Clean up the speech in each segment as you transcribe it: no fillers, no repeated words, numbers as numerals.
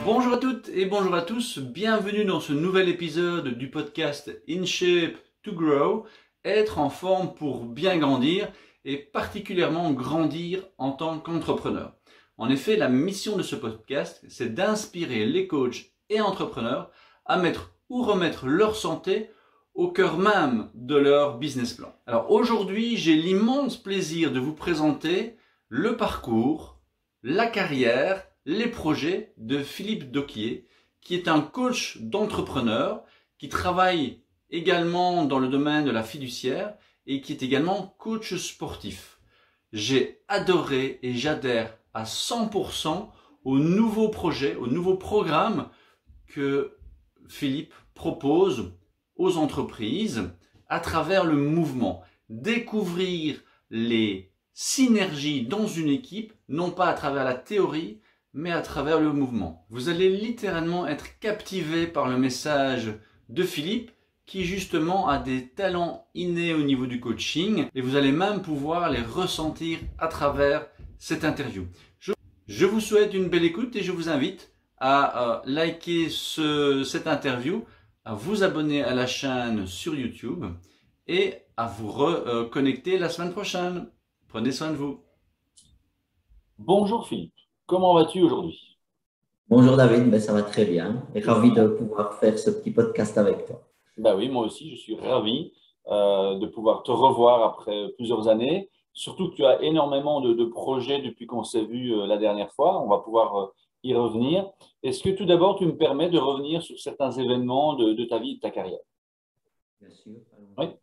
Bonjour à toutes et bonjour à tous, bienvenue dans ce nouvel épisode du podcast In Shape to Grow, être en forme pour bien grandir et particulièrement grandir en tant qu'entrepreneur. En effet, la mission de ce podcast, c'est d'inspirer les coachs et entrepreneurs à mettre ou remettre leur santé au cœur même de leur business plan. Alors aujourd'hui, j'ai l'immense plaisir de vous présenter le parcours, la carrière, les projets de Philippe Doquier, qui est un coach d'entrepreneurs, qui travaille également dans le domaine de la fiduciaire et qui est également coach sportif. J'ai adoré et j'adhère à 100% au nouveau projet, au nouveau programme que Philippe propose aux entreprises à travers le mouvement. Découvrir les synergies dans une équipe, non pas à travers la théorie, mais à travers le mouvement. Vous allez littéralement être captivé par le message de Philippe, qui justement a des talents innés au niveau du coaching, et vous allez même pouvoir les ressentir à travers cette interview. Je vous souhaite une belle écoute et je vous invite à liker cette interview, à vous abonner à la chaîne sur YouTube et à vous reconnecter la semaine prochaine. Prenez soin de vous. Bonjour Philippe, comment vas-tu aujourd'hui? Bonjour David, ben, ça va très bien et ravi de pouvoir faire ce petit podcast avec toi. Bah oui, moi aussi, je suis ravi de pouvoir te revoir après plusieurs années. Surtout que tu as énormément de projets depuis qu'on s'est vu la dernière fois. On va pouvoir y revenir. Est-ce que tout d'abord, tu me permets de revenir sur certains événements de ta vie et de ta carrière? Bien sûr, Oui. allons-y.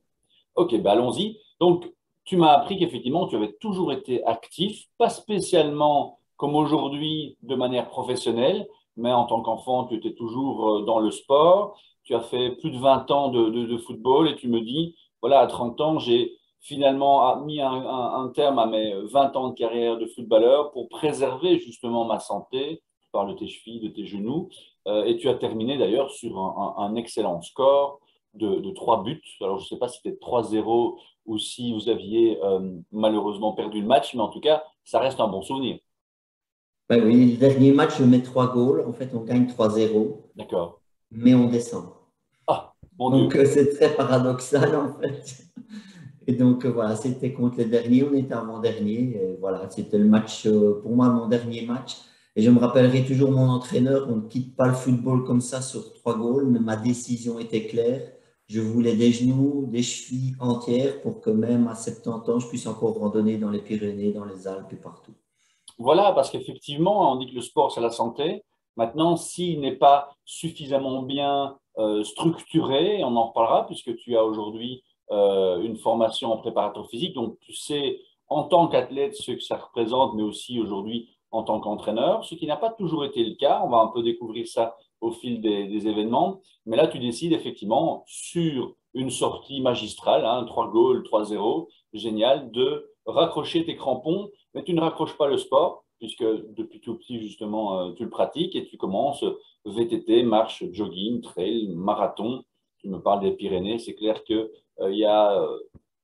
Ok, bah allons-y. Donc, tu m'as appris qu'effectivement, tu avais toujours été actif, pas spécialement comme aujourd'hui de manière professionnelle, mais en tant qu'enfant, tu étais toujours dans le sport. Tu as fait plus de 20 ans de football et tu me dis, voilà, à 30 ans, j'ai finalement mis un terme à mes 20 ans de carrière de footballeur pour préserver justement ma santé. Tu parles de tes chevilles, de tes genoux, et tu as terminé d'ailleurs sur un excellent score de 3 buts. Alors, je ne sais pas si c'était 3-0 ou si vous aviez malheureusement perdu le match, mais en tout cas, ça reste un bon souvenir. Ben oui, le dernier match, je mets 3 goals. En fait, on gagne 3-0, D'accord. mais on descend. Ah, mon Dieu. Donc, c'est très paradoxal en fait. Et donc, voilà, c'était contre les derniers, on était avant-dernier. Et voilà, c'était le match, pour moi, mon dernier match. Et je me rappellerai toujours mon entraîneur, on ne quitte pas le football comme ça sur 3 goals, mais ma décision était claire. Je voulais des genoux, des chevilles entières pour que même à 70 ans, je puisse encore randonner dans les Pyrénées, dans les Alpes et partout. Voilà, parce qu'effectivement, on dit que le sport, c'est la santé. Maintenant, s'il n'est pas suffisamment bien structuré, on en reparlera, puisque tu as aujourd'hui une formation en préparateur physique, donc tu sais en tant qu'athlète ce que ça représente, mais aussi aujourd'hui en tant qu'entraîneur, ce qui n'a pas toujours été le cas. On va un peu découvrir ça au fil des événements. Mais là, tu décides effectivement sur une sortie magistrale, hein, 3 goals, 3-0, génial, de raccrocher tes crampons, mais tu ne raccroches pas le sport, puisque depuis tout petit, justement, tu le pratiques et tu commences VTT, marche, jogging, trail, marathon. Tu me parles des Pyrénées, c'est clair qu'il y a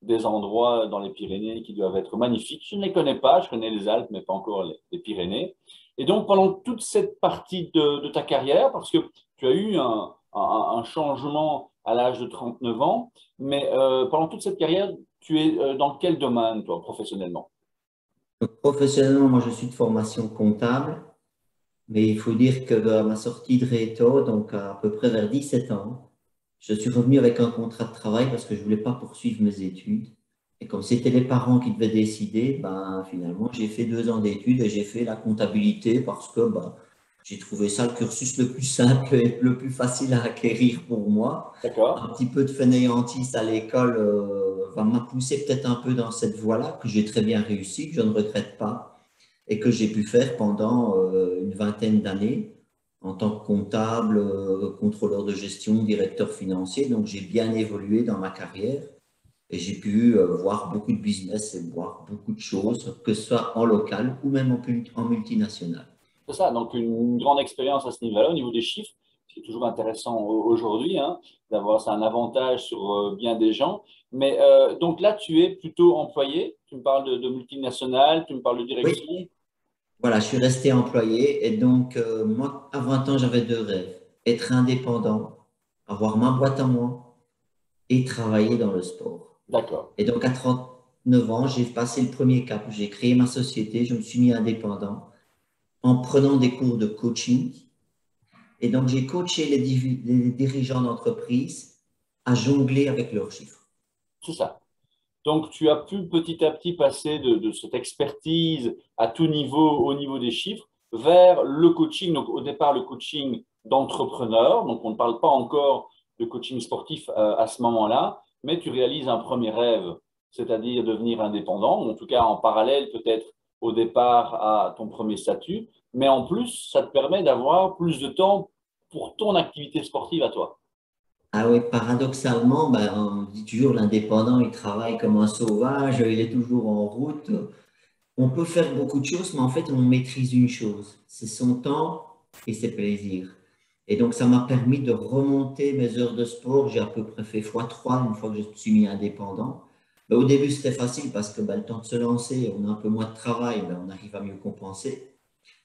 des endroits dans les Pyrénées qui doivent être magnifiques. Je ne les connais pas, je connais les Alpes, mais pas encore les Pyrénées. Et donc, pendant toute cette partie de ta carrière, parce que tu as eu un changement à l'âge de 39 ans, mais pendant toute cette carrière, tu es dans quel domaine, toi, professionnellement? Donc, professionnellement, moi, je suis de formation comptable, mais il faut dire que à ma sortie de Réto, donc à peu près vers 17 ans, je suis revenu avec un contrat de travail parce que je ne voulais pas poursuivre mes études. Et comme c'était les parents qui devaient décider, ben, finalement, j'ai fait 2 ans d'études et j'ai fait la comptabilité parce que ben, j'ai trouvé ça le cursus le plus simple et le plus facile à acquérir pour moi. Un D'accord. petit peu de fainéantise à l'école m'a poussé peut-être un peu dans cette voie-là, que j'ai très bien réussi, que je ne regrette pas et que j'ai pu faire pendant une vingtaine d'années en tant que comptable, contrôleur de gestion, directeur financier. Donc, j'ai bien évolué dans ma carrière et j'ai pu voir beaucoup de business et voir beaucoup de choses, que ce soit en local ou même en multinational. C'est ça, donc une grande expérience à ce niveau-là, au niveau des chiffres, ce qui est toujours intéressant aujourd'hui, hein, d'avoir c'est un avantage sur bien des gens. Mais donc là, tu es plutôt employé, tu me parles de multinationales, tu me parles de Oui, direction. Voilà, je suis resté employé et donc moi, à 20 ans, j'avais deux rêves. Être indépendant, avoir ma boîte à moi et travailler dans le sport. D'accord. Et donc à 39 ans, j'ai passé le premier cap. J'ai créé ma société, je me suis mis indépendant en prenant des cours de coaching. Et donc j'ai coaché les dirigeants d'entreprise à jongler avec leurs chiffres. C'est ça. Donc, tu as pu petit à petit passer de cette expertise à tout niveau, au niveau des chiffres, vers le coaching. Donc, au départ, le coaching d'entrepreneur. Donc, on ne parle pas encore de coaching sportif à ce moment-là, mais tu réalises un premier rêve, c'est-à-dire devenir indépendant, ou en tout cas en parallèle peut-être au départ à ton premier statut. Mais en plus, ça te permet d'avoir plus de temps pour ton activité sportive à toi. Ah oui, paradoxalement, ben, on dit toujours l'indépendant, il travaille comme un sauvage, il est toujours en route. On peut faire beaucoup de choses, mais en fait, on maîtrise une chose, c'est son temps et ses plaisirs. Et donc, ça m'a permis de remonter mes heures de sport. J'ai à peu près fait x3 une fois que je me suis mis indépendant. Ben, au début, c'était facile parce que ben, le temps de se lancer, on a un peu moins de travail, ben, on arrive à mieux compenser.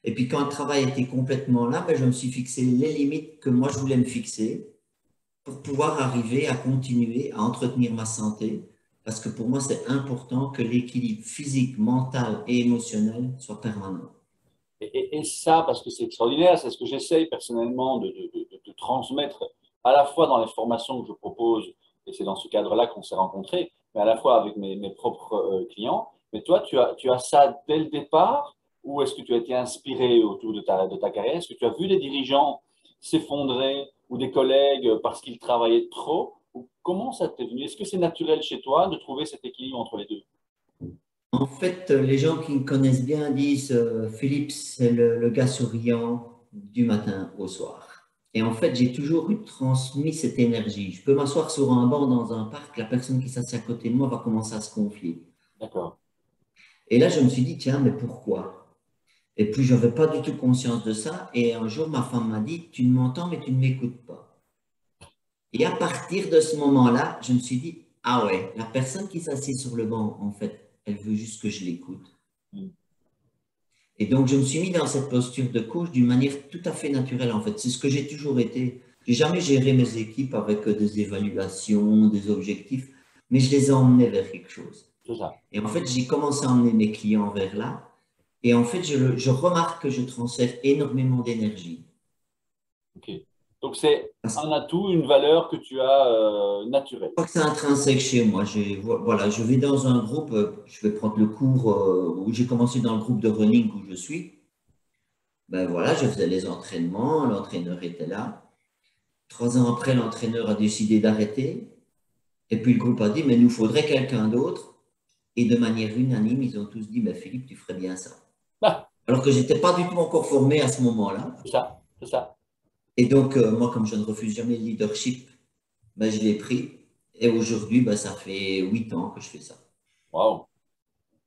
Et puis, quand le travail était complètement là, ben, je me suis fixé les limites que moi, je voulais me fixer pour pouvoir arriver à continuer à entretenir ma santé. Parce que pour moi, c'est important que l'équilibre physique, mental et émotionnel soit permanent. Et ça, parce que c'est extraordinaire, c'est ce que j'essaye personnellement de transmettre à la fois dans les formations que je propose, et c'est dans ce cadre-là qu'on s'est rencontrés, mais à la fois avec mes propres clients. Mais toi, tu as ça dès le départ, ou est-ce que tu as été inspiré autour de ta carrière? Est-ce que tu as vu des dirigeants s'effondrer ou des collègues parce qu'ils travaillaient trop? Ou comment ça t'est venu? Est-ce que c'est naturel chez toi de trouver cet équilibre entre les deux? En fait, les gens qui me connaissent bien disent Philippe, c'est le gars souriant du matin au soir. Et en fait, j'ai toujours eu transmis cette énergie. Je peux m'asseoir sur un banc dans un parc, la personne qui s'assied à côté de moi va commencer à se confier. D'accord. Et là, je me suis dit, tiens, mais pourquoi? Et puis, je n'avais pas du tout conscience de ça. Et un jour, ma femme m'a dit, tu m'entends, mais tu ne m'écoutes pas. Et à partir de ce moment-là, je me suis dit, ah ouais, la personne qui s'assied sur le banc, en fait, elle veut juste que je l'écoute. Et donc, je me suis mis dans cette posture de coach d'une manière tout à fait naturelle, en fait. C'est ce que j'ai toujours été. J'ai jamais géré mes équipes avec des évaluations, des objectifs, mais je les ai emmenés vers quelque chose. C'est ça. Et en fait, j'ai commencé à emmener mes clients vers là. Et en fait, je remarque que je transfère énormément d'énergie. Ok. Donc, c'est Parce un atout, une valeur que tu as naturelle. crois que c'est intrinsèque chez moi. Voilà, je vais dans un groupe, je vais prendre le cours où j'ai commencé dans le groupe de running où je suis. Ben voilà, je faisais les entraînements, l'entraîneur était là. 3 ans après, l'entraîneur a décidé d'arrêter. Et puis le groupe a dit, mais il nous faudrait quelqu'un d'autre. Et de manière unanime, ils ont tous dit, mais Philippe, tu ferais bien ça. Ah, Alors que je n'étais pas du tout encore formé à ce moment-là. c'est ça, c'est ça. Et donc, moi, comme je ne refuse jamais le leadership, ben, je l'ai pris. Et aujourd'hui, ben, ça fait 8 ans que je fais ça. Waouh,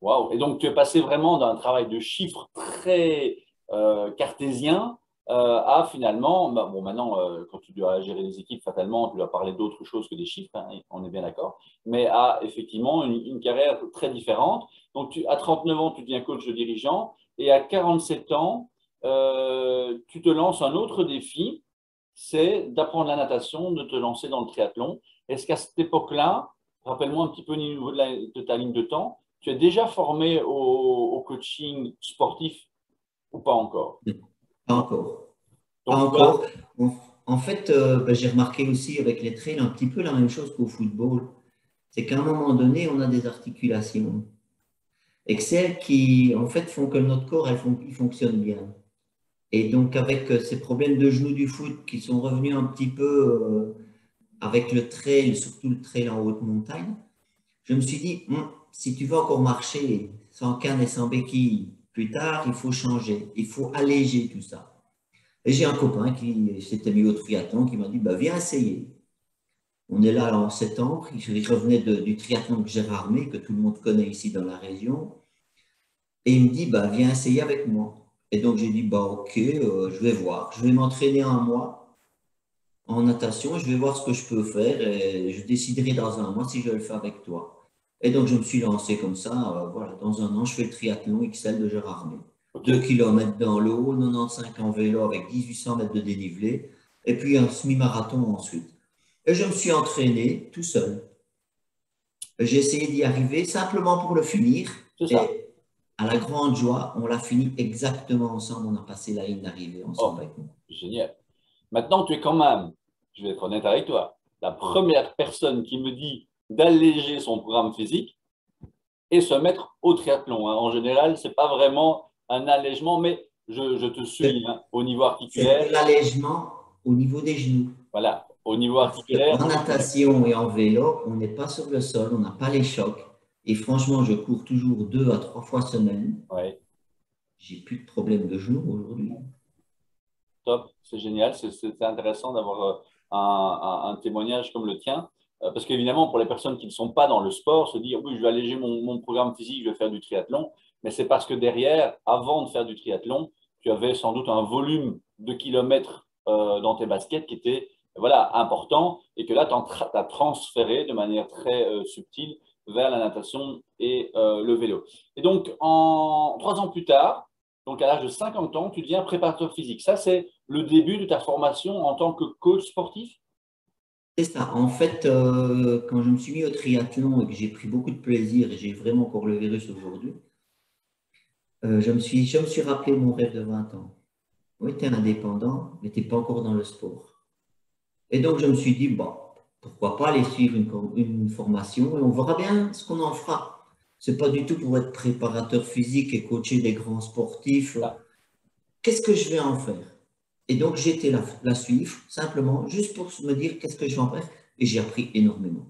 waouh. Et donc, tu es passé vraiment d'un travail de chiffres très cartésien à finalement, bah, bon, maintenant, quand tu dois gérer des équipes, fatalement, tu dois parler d'autre chose que des chiffres, hein, on est bien d'accord, mais à effectivement une carrière très différente. Donc, à 39 ans, tu deviens coach de dirigeant et à 47 ans, tu te lances un autre défi, c'est d'apprendre la natation, de te lancer dans le triathlon. Est-ce qu'à cette époque-là, rappelle-moi un petit peu au niveau de ta ligne de temps, tu es déjà formé au coaching sportif ou pas encore? Pas encore. Pas Donc, tu as, encore. En, en fait, ben, j'ai remarqué aussi avec les trails un petit peu la même chose qu'au football. C'est qu'à un moment donné, on a des articulations. Et que celles qui, en fait, font que notre corps, il fonctionne bien. Et donc, avec ces problèmes de genoux du foot qui sont revenus un petit peu avec le trail, surtout le trail en haute montagne, je me suis dit, si tu veux encore marcher sans canne et sans béquille plus tard, il faut changer, il faut alléger tout ça. Et j'ai un copain qui s'était mis au triathlon qui m'a dit, bah, viens essayer. On est là en septembre, je revenais du triathlon de Gérardmer, que tout le monde connaît ici dans la région. Et il me dit, bah, viens essayer avec moi. Et donc j'ai dit, bah, ok, je vais voir. Je vais m'entraîner un mois en natation, je vais voir ce que je peux faire et je déciderai dans un mois si je le fais avec toi. Et donc je me suis lancé comme ça, voilà, dans un an, je fais le triathlon XL de Gérardmer. Ok. 2 km dans l'eau, 95 en vélo avec 1800 mètres de dénivelé, et puis un semi-marathon ensuite. Et je me suis entraîné tout seul. J'ai essayé d'y arriver simplement pour le finir, C'est ça. et à la grande joie, on l'a fini exactement ensemble. On a passé la ligne d'arrivée Oh, ensemble avec moi. génial. Maintenant, tu es quand même, je vais être honnête avec toi, la première personne qui me dit d'alléger son programme physique et se mettre au triathlon, hein. En général, ce n'est pas vraiment un allègement, mais je te suis, hein, au niveau C'est articulaire. de l'allègement au niveau des genoux. Voilà, au niveau Parce articulaire, qu'en natation et en vélo, on n'est pas sur le sol, on n'a pas les chocs. Et franchement, je cours toujours 2 à 3 fois semaine. ouais, J'ai plus de problème de genoux aujourd'hui. top, c'est génial. C'est intéressant d'avoir un témoignage comme le tien. Parce qu'évidemment, pour les personnes qui ne sont pas dans le sport, se dire oui, je vais alléger mon programme physique, je vais faire du triathlon. Mais c'est parce que derrière, avant de faire du triathlon, tu avais sans doute un volume de kilomètres dans tes baskets qui était voilà, important et que là, tu as transféré de manière très subtile vers la natation et le vélo. Et donc, 3 ans plus tard, donc à l'âge de 50 ans, tu deviens préparateur physique. Ça, c'est le début de ta formation en tant que coach sportif? C'est ça. En fait, quand je me suis mis au triathlon et que j'ai pris beaucoup de plaisir et j'ai vraiment encore le virus aujourd'hui, je me suis rappelé mon rêve de 20 ans. Oui, tu es indépendant, mais tu n'es pas encore dans le sport. Et donc, je me suis dit, bon, pourquoi pas aller suivre une formation et on verra bien ce qu'on en fera. C'est pas du tout pour être préparateur physique et coacher des grands sportifs. Là. Qu'est-ce que je vais en faire? Et donc, j'ai été la suivre, simplement, juste pour me dire qu'est-ce que je vais en faire. Et j'ai appris énormément.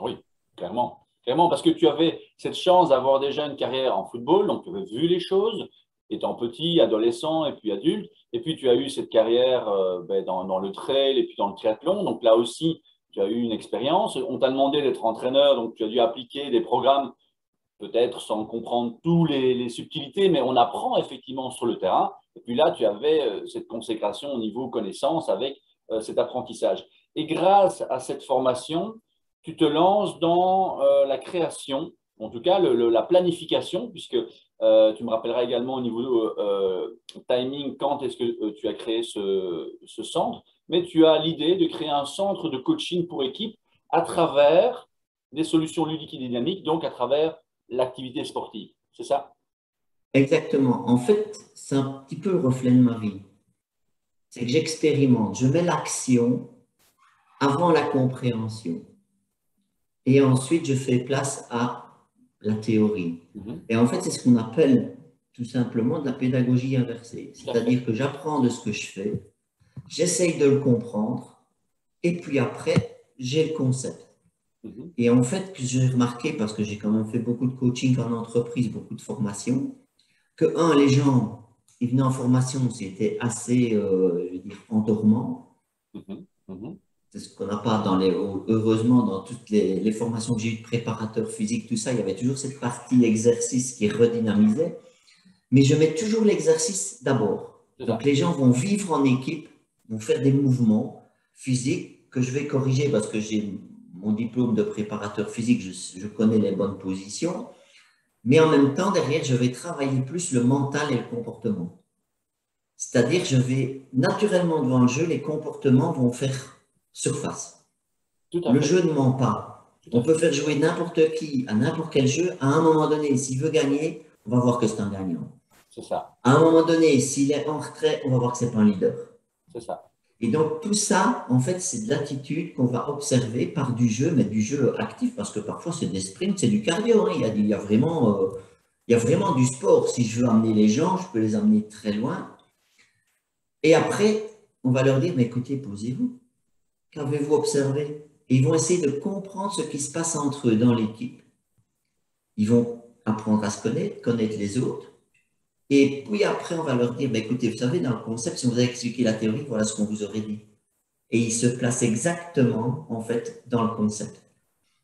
Oui, clairement. Clairement, parce que tu avais cette chance d'avoir déjà une carrière en football, donc tu avais vu les choses, étant petit, adolescent et puis adulte. Et puis tu as eu cette carrière dans le trail et puis dans le triathlon. Donc là aussi, tu as eu une expérience. On t'a demandé d'être entraîneur, donc tu as dû appliquer des programmes peut-être sans comprendre toutes les subtilités, mais on apprend effectivement sur le terrain. Et puis là, tu avais cette consécration au niveau connaissance avec cet apprentissage. Et grâce à cette formation, tu te lances dans la création, en tout cas la planification, puisque tu me rappelleras également au niveau timing, quand est-ce que tu as créé ce centre, mais tu as l'idée de créer un centre de coaching pour équipe à travers des solutions ludiques et dynamiques, donc à travers l'activité sportive. C'est ça? Exactement. En fait, c'est un petit peu le reflet de ma vie. C'est que j'expérimente, je mets l'action avant la compréhension. Et ensuite, je fais place à la théorie. Et en fait, c'est ce qu'on appelle tout simplement de la pédagogie inversée. C'est-à-dire que j'apprends de ce que je fais, j'essaye de le comprendre, et puis après, j'ai le concept. Et en fait, j'ai remarqué, parce que j'ai quand même fait beaucoup de coaching en entreprise, beaucoup de formation, que, les gens, ils venaient en formation, c'était assez, je veux dire, endormant. C'est ce qu'on n'a pas heureusement, dans toutes les formations que j'ai eues de préparateur physique, tout ça, il y avait toujours cette partie exercice qui redynamisait. Mais je mets toujours l'exercice d'abord. Donc, les gens vont vivre en équipe, vont faire des mouvements physiques que je vais corriger parce que j'ai mon diplôme de préparateur physique, je connais les bonnes positions. Mais en même temps, derrière, je vais travailler plus le mental et le comportement. C'est-à-dire, je vais naturellement devant le jeu, les comportements vont faire surface. Le jeu ne ment pas. On peut faire jouer n'importe qui à n'importe quel jeu. À un moment donné, s'il veut gagner, on va voir que c'est un gagnant. C'est ça. À un moment donné, s'il est en retrait, on va voir que ce n'est pas un leader. C'est ça. Et donc, tout ça, en fait, c'est de l'attitude qu'on va observer par du jeu, mais du jeu actif, parce que parfois, c'est des sprints, c'est du cardio. Hein. Il y a vraiment du sport. Si je veux amener les gens, je peux les amener très loin. Et après, on va leur dire, mais écoutez, posez-vous. Qu'avez-vous observé? Et ils vont essayer de comprendre ce qui se passe entre eux dans l'équipe. Ils vont apprendre à se connaître les autres. Et puis après, on va leur dire, bah, écoutez, vous savez, dans le concept, si on vous a expliqué la théorie, voilà ce qu'on vous aurait dit. Et ils se placent exactement, en fait, dans le concept.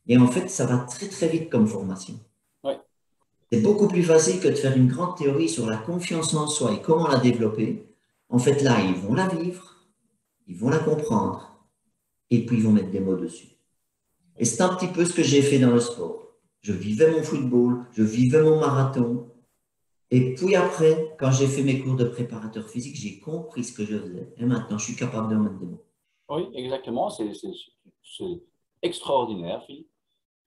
Et en fait, ça va très, très vite comme formation. Ouais. C'est beaucoup plus facile que de faire une grande théorie sur la confiance en soi et comment la développer. En fait, là, ils vont la vivre, ils vont la comprendre, et puis ils vont mettre des mots dessus. Et c'est un petit peu ce que j'ai fait dans le sport. Je vivais mon football, je vivais mon marathon, Et puis après, quand j'ai fait mes cours de préparateur physique, j'ai compris ce que je faisais. Et maintenant, je suis capable de mettre des mots. Oui, exactement. C'est extraordinaire, Philippe.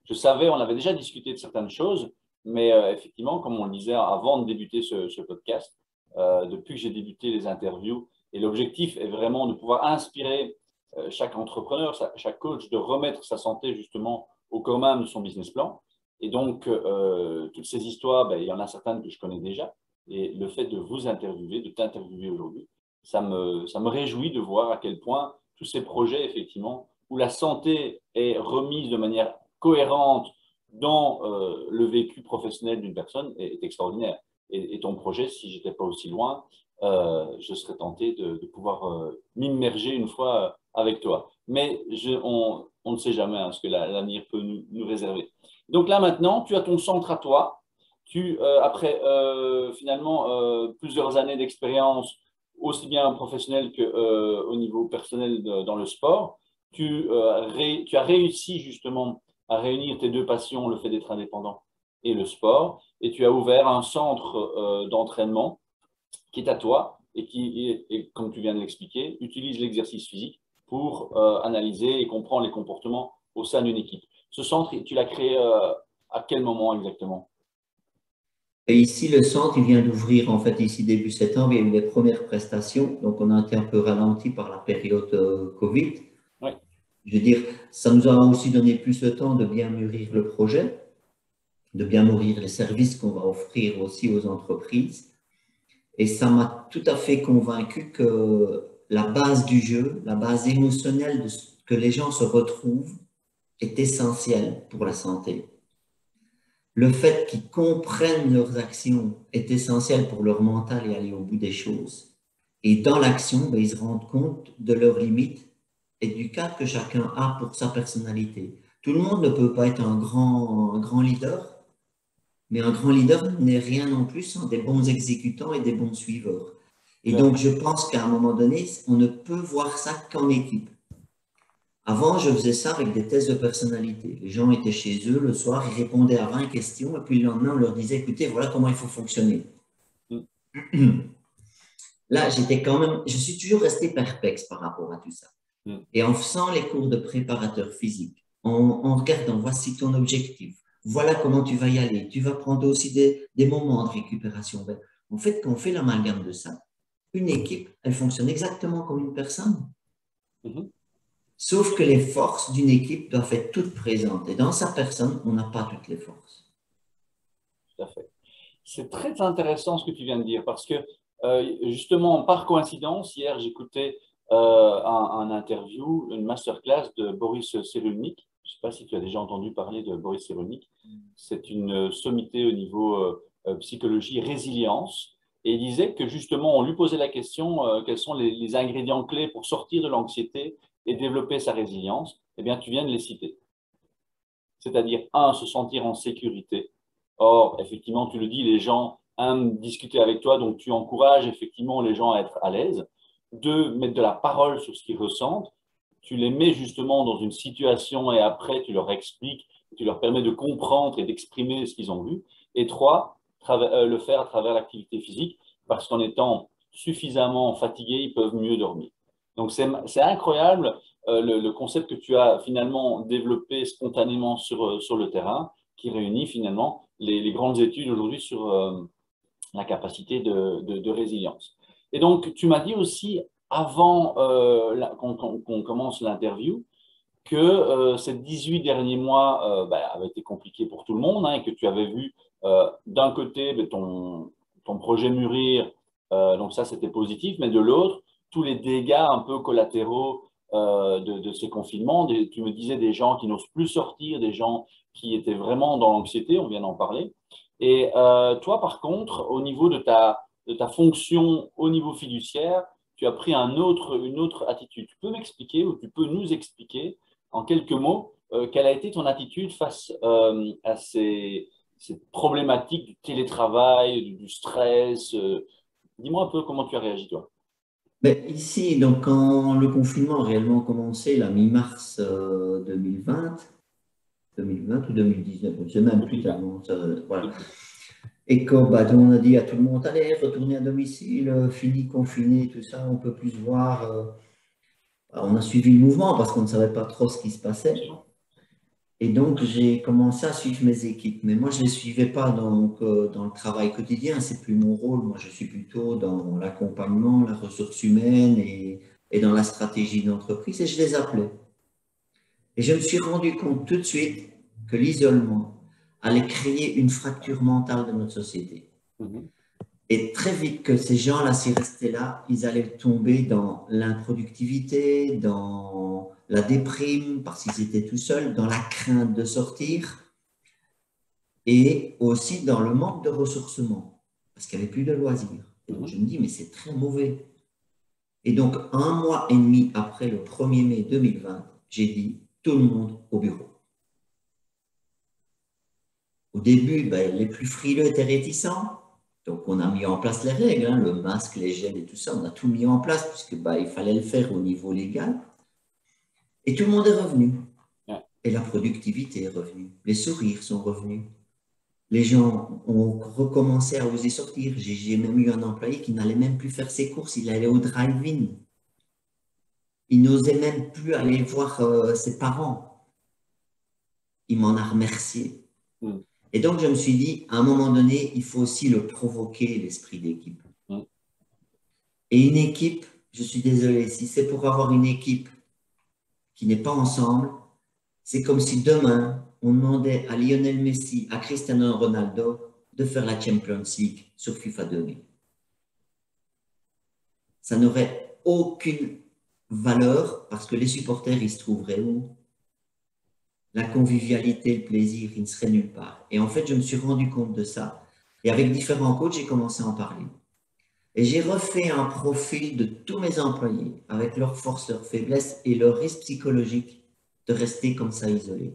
Je savais, on avait déjà discuté de certaines choses, mais effectivement, comme on le disait avant de débuter ce podcast, depuis que j'ai débuté les interviews, et l'objectif est vraiment de pouvoir inspirer chaque entrepreneur, chaque coach, de remettre sa santé justement au commun de son business plan. Et donc, toutes ces histoires, ben, il y en a certaines que je connais déjà. Et le fait de vous interviewer, de t'interviewer aujourd'hui, ça me réjouit de voir à quel point tous ces projets, effectivement, où la santé est remise de manière cohérente dans le vécu professionnel d'une personne est extraordinaire. Et ton projet, si je n'étais pas aussi loin, je serais tenté de pouvoir m'immerger une fois avec toi. Mais on ne sait jamais hein, ce que l'avenir peut nous réserver. Donc là maintenant, tu as ton centre à toi. Après finalement plusieurs années d'expérience, aussi bien professionnelle qu'au niveau personnel dans le sport, tu as réussi justement à réunir tes deux passions, le fait d'être indépendant et le sport, et tu as ouvert un centre d'entraînement qui est à toi et qui, comme tu viens de l'expliquer, utilise l'exercice physique pour analyser et comprendre les comportements au sein d'une équipe. Ce centre, tu l'as créé à quel moment exactement? Et ici, le centre, il vient d'ouvrir, en fait, ici, début septembre, il y a eu les premières prestations. Donc, on a été un peu ralenti par la période Covid. Oui. Je veux dire, ça nous a aussi donné plus de temps de bien mûrir le projet, de bien mûrir les services qu'on va offrir aussi aux entreprises. Et ça m'a tout à fait convaincu que la base du jeu, la base émotionnelle de ce que les gens se retrouvent est essentielle pour la santé. Le fait qu'ils comprennent leurs actions est essentiel pour leur mental et aller au bout des choses. Et dans l'action, ils se rendent compte de leurs limites et du cadre que chacun a pour sa personnalité. Tout le monde ne peut pas être un grand leader, mais un grand leader n'est rien non plus sans des bons exécutants et des bons suiveurs. Et Bien. donc, je pense qu'à un moment donné, on ne peut voir ça qu'en équipe. Avant, je faisais ça avec des tests de personnalité. Les gens étaient chez eux le soir, ils répondaient à 20 questions, et puis le lendemain, on leur disait, écoutez, voilà comment il faut fonctionner. Mm. Là, je suis toujours resté perplexe par rapport à tout ça. Mm. Et en faisant les cours de préparateur physique, en regardant, voici ton objectif, voilà comment tu vas y aller, tu vas prendre aussi des moments de récupération. En fait, quand on fait l'amalgame de ça, une équipe, elle fonctionne exactement comme une personne. Mm-hmm. Sauf que les forces d'une équipe doivent être toutes présentes. Et dans sa personne, on n'a pas toutes les forces. Tout à fait. C'est très intéressant ce que tu viens de dire parce que justement, par coïncidence, hier, j'écoutais un interview, une masterclass de Boris Cyrulnik. Je ne sais pas si tu as déjà entendu parler de Boris Cyrulnik. C'est une sommité au niveau psychologie, résilience. Et il disait que justement, on lui posait la question quels sont les ingrédients clés pour sortir de l'anxiété et développer sa résilience. Eh bien, tu viens de les citer. C'est-à-dire, un, se sentir en sécurité. Or, effectivement, tu le dis, les gens aiment discuter avec toi, donc tu encourages effectivement les gens à être à l'aise. Deux, mettre de la parole sur ce qu'ils ressentent. Tu les mets justement dans une situation et après, tu leur expliques, tu leur permets de comprendre et d'exprimer ce qu'ils ont vu. Et trois, le faire à travers l'activité physique, parce qu'en étant suffisamment fatigués, ils peuvent mieux dormir. Donc, c'est incroyable le concept que tu as finalement développé spontanément sur le terrain, qui réunit finalement les grandes études aujourd'hui sur la capacité de résilience. Et donc, tu m'as dit aussi, avant qu'on commence l'interview, que ces 18 derniers mois avaient été compliqués pour tout le monde hein, et que tu avais vu d'un côté ton projet mûrir, donc ça c'était positif, mais de l'autre, tous les dégâts un peu collatéraux de ces confinements. Tu me disais des gens qui n'osent plus sortir, des gens qui étaient vraiment dans l'anxiété, on vient d'en parler. Et toi, par contre, au niveau de ta fonction au niveau fiduciaire, tu as pris une autre attitude. Tu peux m'expliquer ou tu peux nous expliquer en quelques mots quelle a été ton attitude face à ces problématiques du télétravail, du stress. Dis-moi un peu comment tu as réagi, toi. Mais ici, donc, quand le confinement a réellement commencé, la mi-mars 2020 ou 2019, je ne sais même plus tellement. Voilà. Et comme bah, on a dit à tout le monde, allez, retournez à domicile, fini, confiné, tout ça, on ne peut plus se voir. On a suivi le mouvement parce qu'on ne savait pas trop ce qui se passait. Et donc, j'ai commencé à suivre mes équipes. Mais moi, je ne les suivais pas donc, dans le travail quotidien. C'est plus mon rôle. Moi, je suis plutôt dans l'accompagnement, la ressource humaine et dans la stratégie d'entreprise. Et je les appelais. Et je me suis rendu compte tout de suite que l'isolement allait créer une fracture mentale de notre société. Et très vite que ces gens-là, s'ils restaient là, ils allaient tomber dans l'improductivité, dans la déprime, parce qu'ils étaient tout seuls, dans la crainte de sortir, et aussi dans le manque de ressourcement, parce qu'il n'y avait plus de loisirs. Et donc, je me dis, mais c'est très mauvais. Et donc, 1 mois et demi après le 1er mai 2020, j'ai dit, tout le monde au bureau. Au début, ben, les plus frileux étaient réticents. Donc, on a mis en place les règles, hein, le masque, les gels et tout ça. On a tout mis en place puisque ben, il fallait le faire au niveau légal. Et tout le monde est revenu. Et la productivité est revenue. Les sourires sont revenus. Les gens ont recommencé à oser sortir. J'ai même eu un employé qui n'allait même plus faire ses courses. Il allait au drive-in. Il n'osait même plus aller voir ses parents. Il m'en a remercié. Et donc, je me suis dit, à un moment donné, il faut aussi le provoquer, l'esprit d'équipe. Et une équipe, je suis désolé, si c'est pour avoir une équipe qui n'est pas ensemble, c'est comme si demain, on demandait à Lionel Messi, à Cristiano Ronaldo de faire la Champions League sur FIFA 2000. Ça n'aurait aucune valeur parce que les supporters, ils se trouveraient où? La convivialité, le plaisir, il ne serait nulle part. Et en fait, je me suis rendu compte de ça. Et avec différents coachs, j'ai commencé à en parler. Et j'ai refait un profil de tous mes employés avec leurs forces, leurs faiblesses et leurs risques psychologiques de rester comme ça isolés.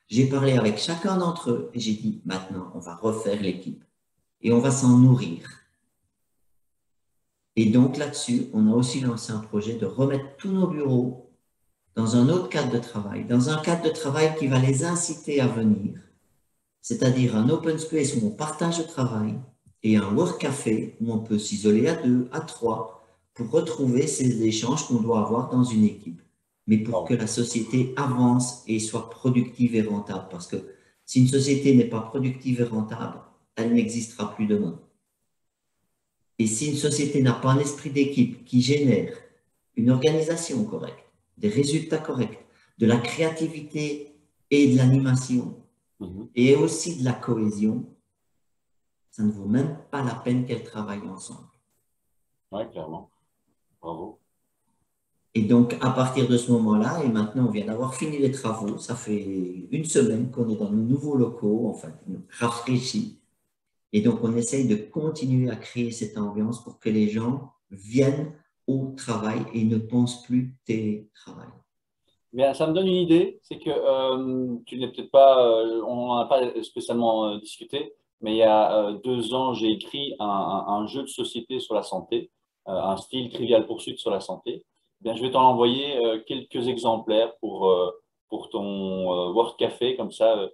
J'ai parlé avec chacun d'entre eux et j'ai dit, maintenant, on va refaire l'équipe et on va s'en nourrir. Et donc là-dessus, on a aussi lancé un projet de remettre tous nos bureaux dans un autre cadre de travail, dans un cadre de travail qui va les inciter à venir, c'est-à-dire un open space où on partage le travail et un work café où on peut s'isoler à 2, à 3 pour retrouver ces échanges qu'on doit avoir dans une équipe, mais pour que la société avance et soit productive et rentable. Parce que si une société n'est pas productive et rentable, elle n'existera plus demain. Et si une société n'a pas un esprit d'équipe qui génère une organisation correcte, des résultats corrects, de la créativité et de l'animation, et aussi de la cohésion, ça ne vaut même pas la peine qu'elles travaillent ensemble. Oui, clairement. Bravo. Et donc, à partir de ce moment-là, et maintenant, on vient d'avoir fini les travaux, ça fait une semaine qu'on est dans nos nouveaux locaux, enfin, rafraîchis. Et donc, on essaye de continuer à créer cette ambiance pour que les gens viennent au travail et ne pensent plus télétravail. Bien, ça me donne une idée, c'est que tu n'es peut-être pas, on n'en a pas spécialement discuté, mais il y a 2 ans, j'ai écrit un jeu de société sur la santé, un style Trivial Pursuit sur la santé. Bien, je vais t'en envoyer quelques exemplaires pour ton Work Café, comme ça,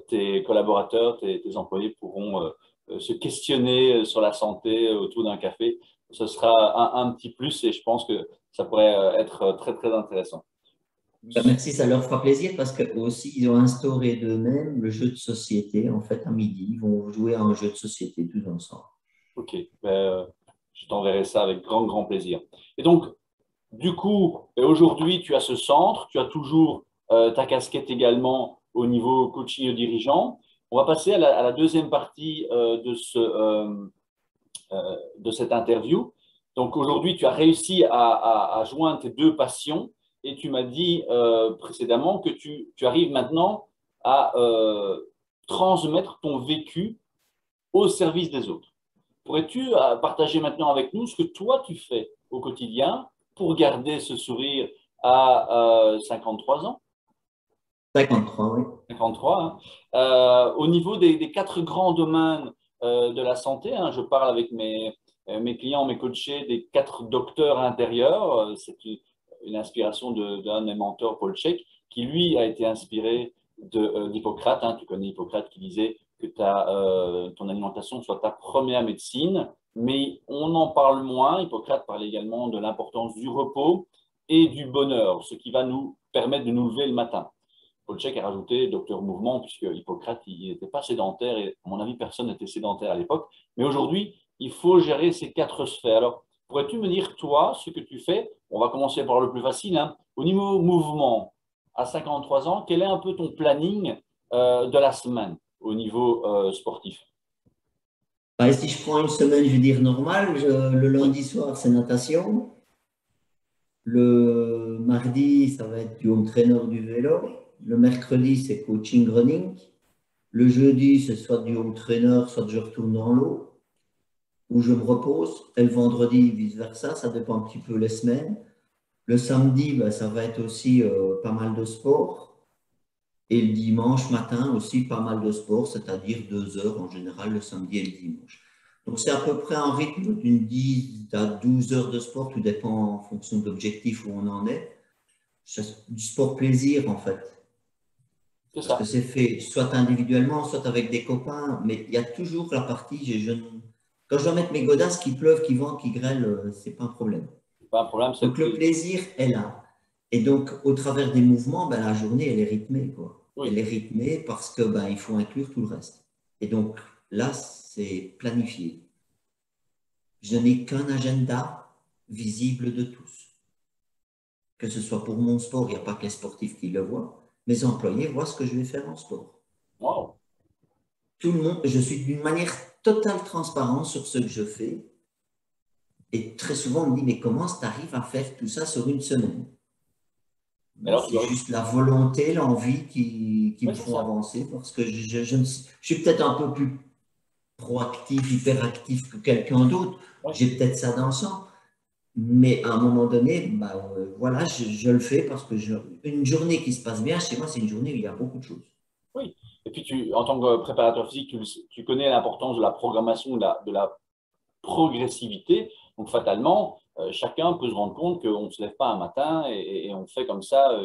tes collaborateurs, tes employés pourront se questionner sur la santé autour d'un café. Ce sera un petit plus et je pense que ça pourrait être très, très intéressant. Merci, ça leur fera plaisir parce que aussi ils ont instauré d'eux-mêmes le jeu de société. En fait, à midi, ils vont jouer à un jeu de société tous ensemble. Ok, je t'enverrai ça avec grand, grand plaisir. Et donc, du coup, aujourd'hui, tu as ce centre, tu as toujours ta casquette également au niveau coaching dirigeant. On va passer à la deuxième partie de cette interview. Donc aujourd'hui, tu as réussi à joindre tes deux passions et tu m'as dit précédemment que tu arrives maintenant à transmettre ton vécu au service des autres. Pourrais-tu partager maintenant avec nous ce que toi tu fais au quotidien pour garder ce sourire à 53 ans? 53, oui. 53, hein. Au niveau des 4 grands domaines de la santé, hein, je parle avec mes clients, mes coachés, des 4 docteurs intérieurs. C'est une inspiration d'un de mes mentors, Paul Chek, qui lui a été inspiré d'Hippocrate. Hein. Tu connais Hippocrate qui disait que ton alimentation soit ta première médecine, mais on en parle moins. Hippocrate parlait également de l'importance du repos et du bonheur, ce qui va nous permettre de nous lever le matin. Paul Chek a rajouté docteur mouvement, puisque Hippocrate, il n'était pas sédentaire, et à mon avis, personne n'était sédentaire à l'époque. Mais aujourd'hui, il faut gérer ces 4 sphères. Alors, pourrais-tu me dire, toi, ce que tu fais? On va commencer par le plus facile, hein. Au niveau mouvement, à 53 ans, quel est un peu ton planning de la semaine au niveau sportif? Bah, si je prends une semaine, je vais dire normale, le lundi soir, c'est natation. Le mardi, ça va être du home trainer du vélo. Le mercredi, c'est coaching running. Le jeudi, c'est soit du home trainer, soit je retourne dans l'eau, où je me repose. Et le vendredi, vice-versa, ça dépend un petit peu les semaines. Le samedi, ben, ça va être aussi pas mal de sport. Et le dimanche matin aussi, pas mal de sport, c'est-à-dire 2 heures en général le samedi et le dimanche. Donc, c'est à peu près un rythme d'une 10 à 12 heures de sport, tout dépend en fonction de l'objectif où on en est. C'est du sport plaisir, en fait. C'est Parce que ça. c'est fait soit individuellement, soit avec des copains, mais il y a toujours la partie, quand je dois mettre mes godasses, qu'il pleuve, qu'il vente, qu'il grêle, c'est pas un problème. C'est pas un problème, c'est le Donc le plaisir. plaisir est là. Et donc, au travers des mouvements, ben, la journée, elle est rythmée, quoi. Elle Oui, est rythmée parce que ben, il faut inclure tout le reste. Et donc, là, c'est planifié. Je n'ai qu'un agenda visible de tous. Que ce soit pour mon sport, il n'y a pas que les sportifs qui le voient. Mes employés voient ce que je vais faire en sport. wow. Tout le monde, je suis d'une manière totale transparente sur ce que je fais. Et très souvent, on me dit, mais comment tu arrives à faire tout ça sur une semaine? Ben, Alors, tu c'est dois... juste la volonté, l'envie qui Oui, me c'est font ça. avancer parce que je suis peut-être un peu plus proactif, hyperactif que quelqu'un d'autre. Oui. J'ai peut-être ça dans le sang. Mais à un moment donné, ben, voilà, je le fais parce que une journée qui se passe bien, chez moi, c'est une journée où il y a beaucoup de choses. Oui. Et puis, en tant que préparateur physique, tu connais l'importance de la programmation, de la progressivité. Donc, fatalement, chacun peut se rendre compte qu'on ne se lève pas un matin et on fait comme ça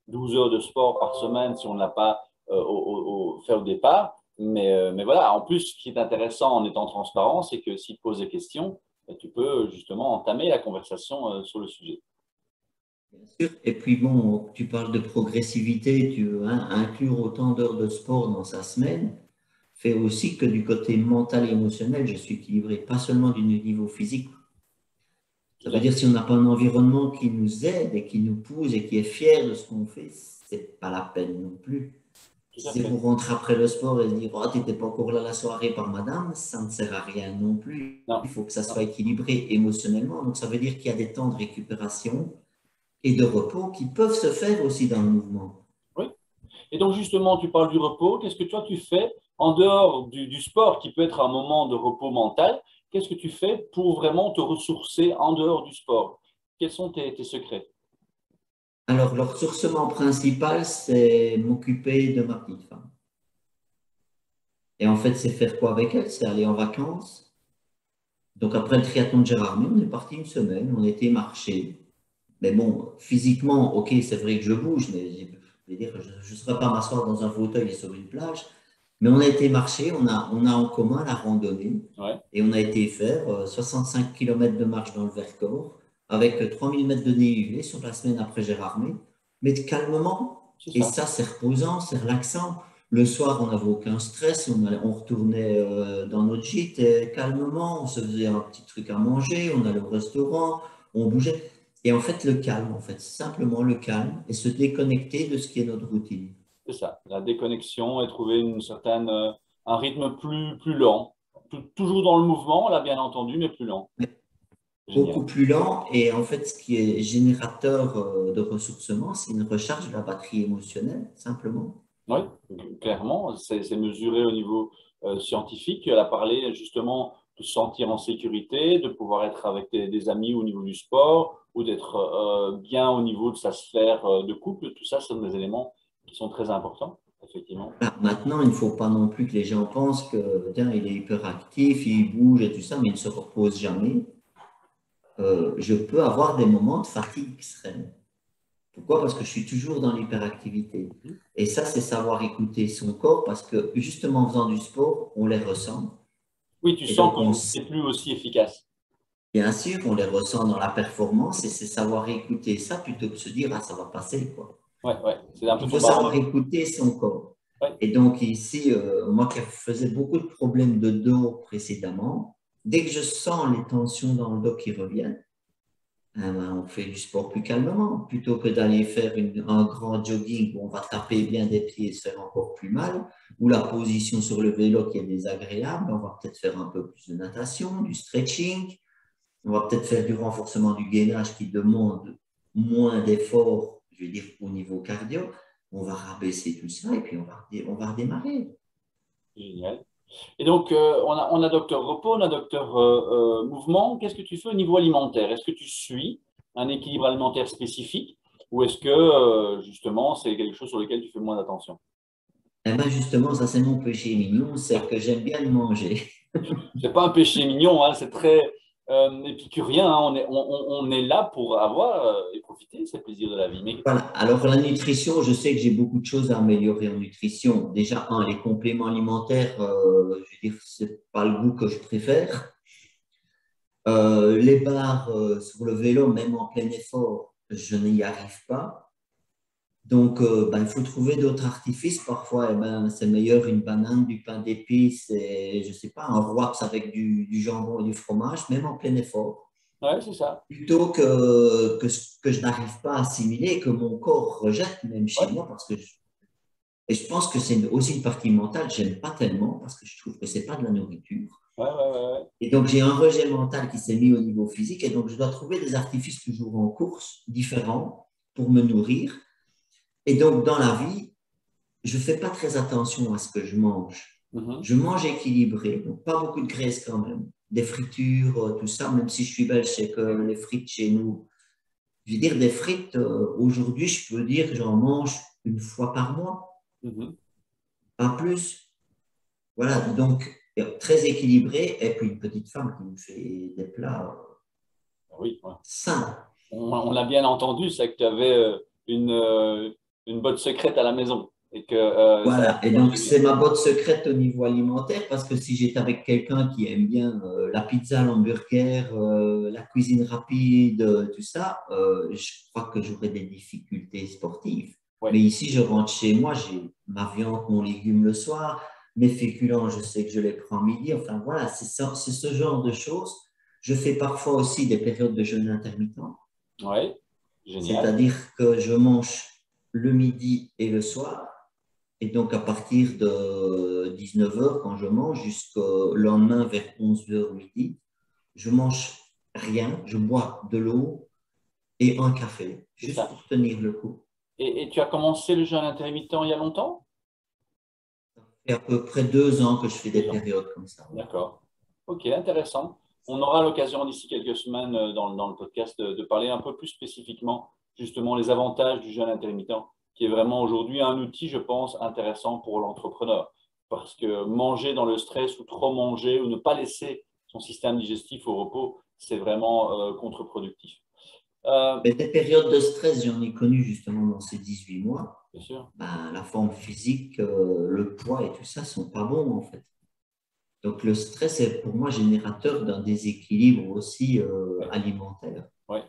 12 heures de sport par semaine si on ne l'a pas fait au départ. Mais voilà, en plus, ce qui est intéressant en étant transparent, c'est que s'il te pose des questions, tu peux justement entamer la conversation sur le sujet. Bien sûr. Et puis bon, tu parles de progressivité, tu veux inclure autant d'heures de sport dans sa semaine, fait aussi que du côté mental et émotionnel, je suis équilibré, pas seulement du niveau physique. Ça Tout veut à dire fait. si on n'a pas un environnement qui nous aide et qui nous pousse et qui est fier de ce qu'on fait, c'est pas la peine non plus. Tout Si à c'est fait. pour rentrer après le sport et se dire, oh, tu n'étais pas encore là la soirée par madame, ça ne sert à rien non plus. Non, Il faut que ça non. soit équilibré émotionnellement. Donc, ça veut dire qu'il y a des temps de récupération et de repos qui peuvent se faire aussi dans le mouvement. Oui. Et donc, justement, tu parles du repos. Qu'est-ce que toi, tu fais en dehors du sport qui peut être un moment de repos mental? Qu'est-ce que tu fais pour vraiment te ressourcer en dehors du sport? Quels sont tes secrets? Alors, le ressourcement principal, c'est m'occuper de ma petite femme. Et en fait, c'est faire quoi avec elle? C'est aller en vacances. Donc, après le triathlon de Gérardmer, on est parti une semaine, on était marcher. Mais bon, physiquement, ok, c'est vrai que je bouge, mais je veux dire, je ne serais pas m'asseoir dans un fauteuil et sur une plage. Mais on a été marcher, on a en commun la randonnée Ouais, et on a été faire 65 km de marche dans le Vercors avec 3000 mètres de dénivelé sur la semaine après Gérardmer, mais calmement. c'est Et ça. ça, c'est reposant, c'est relaxant. Le soir, on n'avait aucun stress, on retournait dans notre gîte calmement, on se faisait un petit truc à manger, on allait au restaurant, on bougeait. Et en fait, le calme, en fait, simplement le calme et se déconnecter de ce qui est notre routine. C'est ça. La déconnexion et trouver un rythme plus lent. Toujours dans le mouvement, là, bien entendu, mais plus lent. Beaucoup Génial. plus lent et en fait, ce qui est générateur de ressourcement, c'est une recharge de la batterie émotionnelle, simplement. Oui, clairement, c'est mesuré au niveau scientifique. Elle a parlé justement de se sentir en sécurité, de pouvoir être avec des amis au niveau du sport ou d'être bien au niveau de sa sphère de couple. Tout ça, ce sont des éléments qui sont très importants, effectivement. Voilà. Maintenant, il ne faut pas non plus que les gens pensent que, tiens, il est hyperactif, il bouge et tout ça, mais il ne se repose jamais. Je peux avoir des moments de fatigue extrême. Pourquoi? Parce que je suis toujours dans l'hyperactivité. Et ça, c'est savoir écouter son corps parce que justement en faisant du sport, on les ressent. Oui, tu Et sens donc, que c'est plus aussi efficace. bien sûr, on les ressent dans la performance et c'est savoir écouter ça plutôt que de se dire, ah, ça va passer, quoi. Ouais, ouais, c'est un peu Il ton faut savoir baromètre. écouter son corps. Ouais. Et donc ici, moi qui faisais beaucoup de problèmes de dos précédemment, dès que je sens les tensions dans le dos qui reviennent, on fait du sport plus calmement, plutôt que d'aller faire un grand jogging où on va taper bien des pieds et se faire encore plus mal, ou la position sur le vélo qui est désagréable, on va peut-être faire un peu plus de natation, du stretching, on va peut-être faire du renforcement du gainage qui demande moins d'efforts, je veux dire, au niveau cardio. On va rabaisser tout ça et puis on va redémarrer. Génial. Et donc, on a docteur repos, on a docteur mouvement. Qu'est-ce que tu fais au niveau alimentaire? Est-ce que tu suis un équilibre alimentaire spécifique ou est-ce que, justement, c'est quelque chose sur lequel tu fais moins d'attention? Eh bien, justement, ça, c'est mon péché mignon, c'est que j'aime bien manger. C'est pas un péché mignon, hein, c'est très épicurien, hein. On est là pour avoir et profiter de ces plaisirs de la vie. Mais Voilà. Alors, la nutrition, je sais que j'ai beaucoup de choses à améliorer en nutrition. Déjà, les compléments alimentaires, je veux dire, c'est pas le goût que je préfère. Les barres sur le vélo, même en plein effort, je n'y arrive pas. Donc, il faut trouver d'autres artifices. Parfois, c'est meilleur une banane, du pain d'épices et, je ne sais pas, un wraps avec du jambon et du fromage, même en plein effort, ouais, c'est ça. plutôt que ce que je n'arrive pas à assimiler et que mon corps rejette, même chez Ouais, moi, et je pense que c'est aussi une partie mentale, j'aime pas tellement parce que je trouve que c'est pas de la nourriture. ouais, ouais, ouais, ouais. Et donc, j'ai un rejet mental qui s'est mis au niveau physique et donc je dois trouver des artifices toujours en course, différents, pour me nourrir. Et donc, dans la vie, je ne fais pas très attention à ce que je mange. Mhm. Je mange équilibré, donc pas beaucoup de graisse quand même. Des fritures, tout ça, même si je suis belge, c'est que les frites chez nous, je veux dire, des frites, aujourd'hui, je peux dire que j'en mange une fois par mois, Mhm. pas plus. Voilà, donc très équilibré. Et puis une petite femme qui me fait des plats Oui, ouais. sains. On l'a bien entendu, c'est que tu avais une botte secrète à la maison et que ça Voilà, et donc marchait bien. c'est ma botte secrète au niveau alimentaire parce que si j'étais avec quelqu'un qui aime bien la pizza, l'hamburger, la cuisine rapide, tout ça, je crois que j'aurais des difficultés sportives. Mais Ouais. ici, je rentre chez moi, j'ai ma viande, mon légume le soir, mes féculents, je sais que je les prends midi. Enfin voilà, c'est ce genre de choses. Je fais parfois aussi des périodes de jeûne intermittent, Ouais, génial. c'est-à-dire que je mange le midi et le soir. Et donc, à partir de 19 h, quand je mange, jusqu'au lendemain vers 11 h midi, je mange rien, je bois de l'eau et un café, C'est juste ça. pour tenir le coup. Et tu as commencé le jeûne intermittent il y a longtemps? Et à peu près 2 ans que je fais des 2 ans. périodes comme ça. D'accord. Ok, intéressant. On aura l'occasion d'ici quelques semaines dans le podcast de parler un peu plus spécifiquement justement les avantages du jeûne intermittent, qui est vraiment aujourd'hui un outil, je pense, intéressant pour l'entrepreneur. Parce que manger dans le stress ou trop manger ou ne pas laisser son système digestif au repos, c'est vraiment contre-productif. Mais des périodes de stress, j'en ai connu justement dans ces 18 mois. Bien sûr. La forme physique, le poids et tout ça sont pas bons en fait. Donc le stress est pour moi générateur d'un déséquilibre aussi Ouais. alimentaire. Ouais.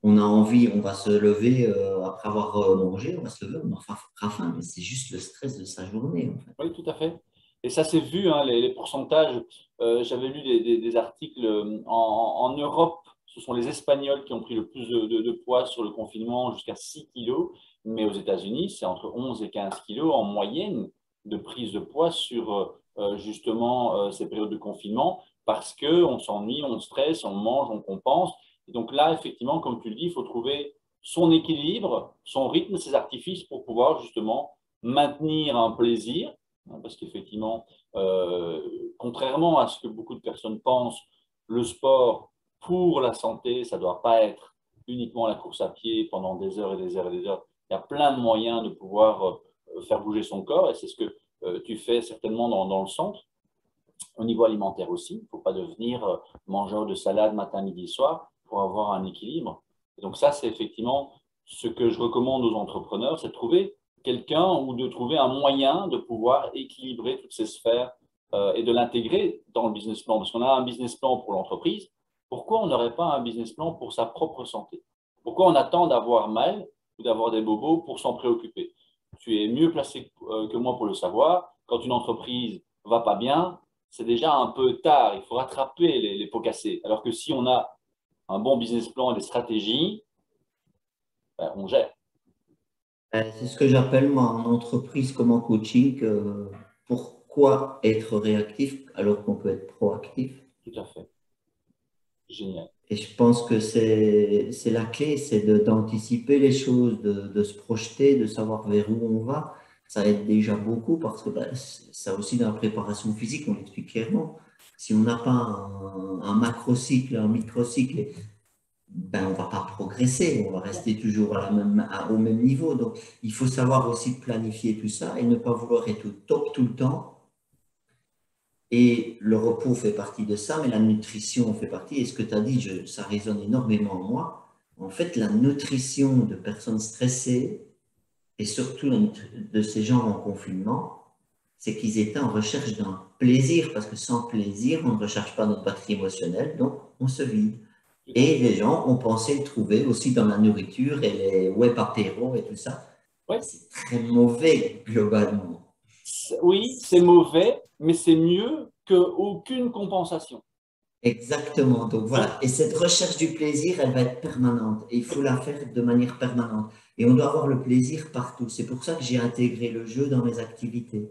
On a envie, on va se lever après avoir mangé, on va se lever, on aura faim, mais c'est juste le stress de sa journée, en fait. Oui, tout à fait. Et ça s'est vu, hein, les pourcentages. J'avais lu des articles en Europe. Ce sont les Espagnols qui ont pris le plus de poids sur le confinement, jusqu'à 6 kilos. Mais aux États-Unis, c'est entre 11 et 15 kilos en moyenne de prise de poids sur justement ces périodes de confinement parce qu'on s'ennuie, on stresse, on mange, on compense. Et donc là, effectivement, comme tu le dis, il faut trouver son équilibre, son rythme, ses artifices pour pouvoir justement maintenir un plaisir, hein, parce qu'effectivement, contrairement à ce que beaucoup de personnes pensent, le sport pour la santé, ça ne doit pas être uniquement la course à pied pendant des heures et des heures et des heures. Il y a plein de moyens de pouvoir faire bouger son corps et c'est ce que tu fais certainement dans le centre. Au niveau alimentaire aussi, il ne faut pas devenir mangeur de salade matin, midi, soir pour avoir un équilibre. Et donc ça, c'est effectivement ce que je recommande aux entrepreneurs, c'est de trouver quelqu'un ou de trouver un moyen de pouvoir équilibrer toutes ces sphères et de l'intégrer dans le business plan. Parce qu'on a un business plan pour l'entreprise. Pourquoi on n'aurait pas un business plan pour sa propre santé? Pourquoi on attend d'avoir mal ou d'avoir des bobos pour s'en préoccuper? Tu es mieux placé que moi pour le savoir. Quand une entreprise va pas bien, c'est déjà un peu tard. Il faut rattraper les pots cassés. Alors que si on a un bon business plan et des stratégies, ben, on gère. C'est ce que j'appelle moi en entreprise comme en coaching. Pourquoi être réactif alors qu'on peut être proactif? Tout à fait. Génial. Et je pense que c'est la clé, c'est d'anticiper les choses, de se projeter, de savoir vers où on va. Ça aide déjà beaucoup parce que ben, ça aussi dans la préparation physique, on l'explique clairement. Si on n'a pas un macrocycle, un microcycle, ben, on ne va pas progresser, on va rester toujours au même niveau. Donc, il faut savoir aussi planifier tout ça et ne pas vouloir être au top tout le temps. Et le repos fait partie de ça, mais la nutrition fait partie. Et ce que tu as dit, ça résonne énormément en moi. En fait, la nutrition de personnes stressées, et surtout de ces gens en confinement, c'est qu'ils étaient en recherche d'un plaisir, parce que sans plaisir, on ne recherche pas notre batterie émotionnelle, donc on se vide. Et les gens ont pensé le trouver aussi dans la nourriture et les web apéros et tout ça. Ouais. C'est très mauvais globalement. Oui, c'est mauvais, mais c'est mieux qu'aucune compensation. Exactement. Donc voilà. Et cette recherche du plaisir, elle va être permanente. Et il faut la faire de manière permanente. Et on doit avoir le plaisir partout. C'est pour ça que j'ai intégré le jeu dans mes activités.